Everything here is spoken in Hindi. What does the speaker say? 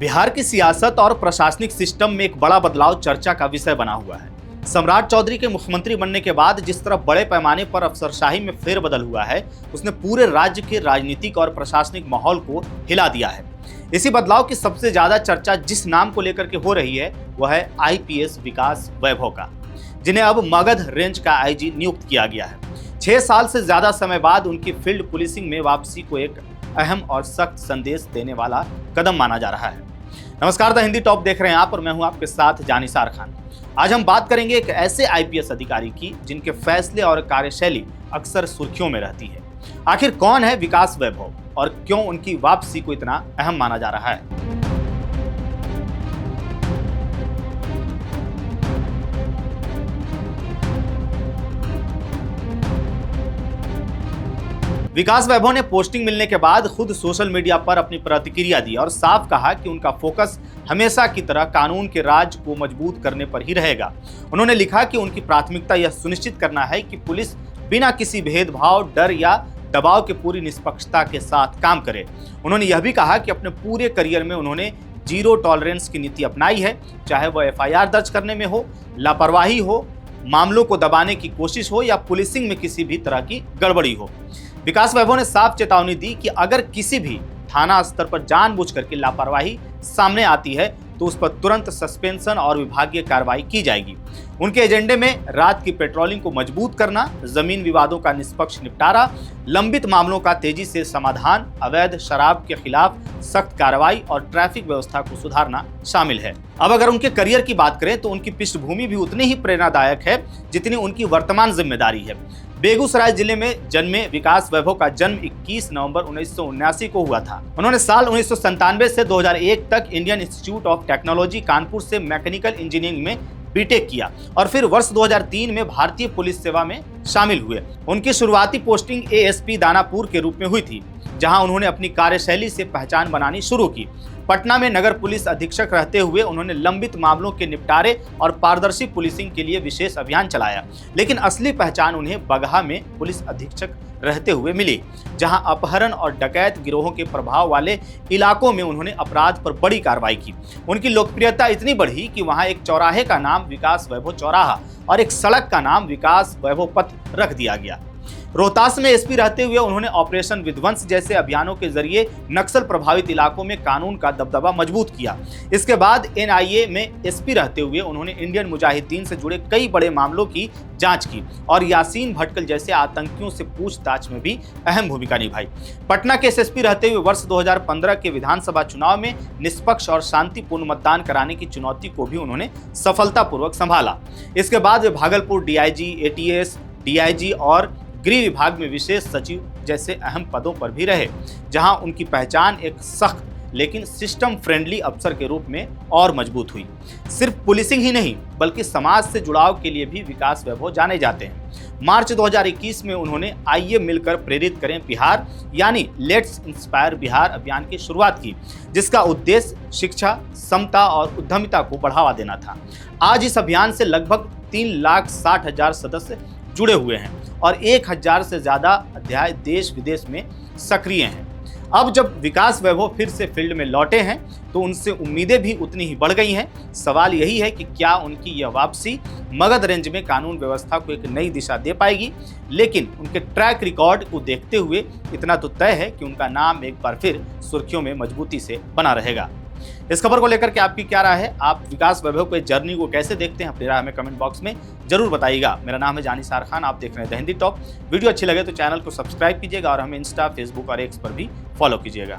बिहार की सियासत और प्रशासनिक सिस्टम में एक बड़ा बदलाव चर्चा का विषय बना हुआ है। सम्राट चौधरी के मुख्यमंत्री बनने के बाद जिस तरह बड़े पैमाने पर अफसरशाही में फेरबदल हुआ है, उसने पूरे राज्य के राजनीतिक और प्रशासनिक माहौल को हिला दिया है। इसी बदलाव की सबसे ज्यादा चर्चा जिस नाम को लेकर के हो रही है वह है आईपीएस विकास वैभव का, जिन्हें अब मगध रेंज का आईजी नियुक्त किया गया है। 6 साल से ज्यादा समय बाद उनकी फील्ड पुलिसिंग में वापसी को एक अहम और सख्त संदेश देने वाला कदम माना जा रहा है। नमस्कार, द हिंदी टॉप देख रहे हैं आप और मैं हूं आपके साथ जानिसार खान। आज हम बात करेंगे एक ऐसे आईपीएस अधिकारी की जिनके फैसले और कार्यशैली अक्सर सुर्खियों में रहती है। आखिर कौन है विकास वैभव और क्यों उनकी वापसी को इतना अहम माना जा रहा है? विकास वैभव ने पोस्टिंग मिलने के बाद खुद सोशल मीडिया पर अपनी प्रतिक्रिया दी और साफ कहा कि उनका फोकस हमेशा की तरह कानून के राज को मजबूत करने पर ही रहेगा। उन्होंने लिखा कि उनकी प्राथमिकता यह सुनिश्चित करना है कि पुलिस बिना किसी भेदभाव, डर या दबाव के पूरी निष्पक्षता के साथ काम करे। उन्होंने यह भी कहा कि अपने पूरे करियर में उन्होंने जीरो टॉलरेंस की नीति अपनाई है, चाहे वह एफआईआर दर्ज करने में हो, लापरवाही हो, मामलों को दबाने की कोशिश हो या पुलिसिंग में किसी भी तरह की गड़बड़ी हो। विकास वैभव ने साफ चेतावनी दी कि अगर किसी भी थाना स्तर पर जानबूझकर की लापरवाही सामने आती है तो उस पर तुरंत सस्पेंशन और विभागीय कार्रवाई की जाएगी। उनके एजेंडे में रात की पेट्रोलिंग को मजबूत करना, जमीन विवादों का निष्पक्ष निपटारा, लंबित मामलों का तेजी से समाधान, अवैध शराब के खिलाफ सख्त कार्रवाई और ट्रैफिक व्यवस्था को सुधारना शामिल है। अब अगर उनके करियर की बात करें तो उनकी पृष्ठभूमि भी उतनी ही प्रेरणादायक है जितनी उनकी वर्तमान जिम्मेदारी है। बेगूसराय जिले में जन्मे विकास वैभव का जन्म 21 नवंबर 1979 को हुआ था। उन्होंने साल 1997 से 2001 तक Indian institute of technology Kanpur से मैकेनिकल इंजीनियरिंग में बीटेक किया और फिर वर्ष 2003 में भारतीय पुलिस सेवा में शामिल हुए। उनकी शुरुआती पोस्टिंग एएसपी दानापुर के रूप में हुई थी, जहां उन्होंने अपनी कार्यशैली से पहचान बनानी शुरू की। पटना में नगर पुलिस अधीक्षक रहते हुए उन्होंने लंबित मामलों के निपटारे और पारदर्शी पुलिसिंग के लिए विशेष अभियान चलाया, लेकिन असली पहचान उन्हें बगहा में पुलिस अधीक्षक रहते हुए मिली, जहां अपहरण और डकैत गिरोहों के प्रभाव वाले इलाकों में उन्होंने अपराध पर बड़ी कार्रवाई की। उनकी लोकप्रियता इतनी बढ़ी कि वहां एक चौराहे का नाम विकास वैभव चौराहा और एक सड़क का नाम विकास वैभव पथ रख दिया गया। रोहतास में एसपी रहते हुए उन्होंने ऑपरेशन विध्वंस जैसे अभियानों के जरिए नक्सल प्रभावित इलाकों में कानून का दबदबा मजबूत किया। इसके बाद एनआईए में एसपी रहते हुए उन्होंने इंडियन मुजाहिदीन से जुड़े कई बड़े मामलों की जांच की और यासीन भटकल जैसे आतंकियों से पूछताछ में भी अहम भूमिका निभाई। पटना के एसएसपी रहते हुए वर्ष 2015 के विधानसभा चुनाव में निष्पक्ष और शांतिपूर्ण मतदान कराने की चुनौती को भी उन्होंने सफलतापूर्वक संभाला। इसके बाद वे भागलपुर डीआईजी, एटीएस, डीआईजी और गृह विभाग में विशेष सचिव जैसे अहम पदों पर भी रहे, जहां उनकी पहचान एक सख्त लेकिन सिस्टम फ्रेंडली अफसर के रूप में और मजबूत हुई। सिर्फ पुलिसिंग ही नहीं बल्कि समाज से जुड़ाव के लिए भी विकास वैभव जाने जाते हैं। मार्च 2021 में उन्होंने आइए मिलकर प्रेरित करें बिहार यानी लेट्स इंस्पायर बिहार अभियान की शुरुआत की, जिसका उद्देश्य शिक्षा, समता और उद्यमिता को बढ़ावा देना था। आज इस अभियान से लगभग 3,60,000 सदस्य जुड़े हुए हैं और 1,000 से ज्यादा अध्याय देश विदेश में सक्रिय हैं। अब जब विकास वैभव फिर से फील्ड में लौटे हैं तो उनसे उम्मीदें भी उतनी ही बढ़ गई हैं। सवाल यही है कि क्या उनकी यह वापसी मगध रेंज में कानून व्यवस्था को एक नई दिशा दे पाएगी। लेकिन उनके ट्रैक रिकॉर्ड को देखते हुए इतना तो तय है कि उनका नाम एक बार फिर सुर्खियों में मजबूती से बना रहेगा। इस खबर को लेकर के आपकी क्या राय है? आप विकास वैभव के जर्नी को कैसे देखते हैं? अपनी राय हमें कमेंट बॉक्स में जरूर बताइएगा। मेरा नाम है जानिसार खान, आप देख रहे हैं द हिंदी टॉप। वीडियो अच्छी लगे तो चैनल को सब्सक्राइब कीजिएगा और हमें इंस्टा, फेसबुक और एक्स पर भी फॉलो कीजिएगा।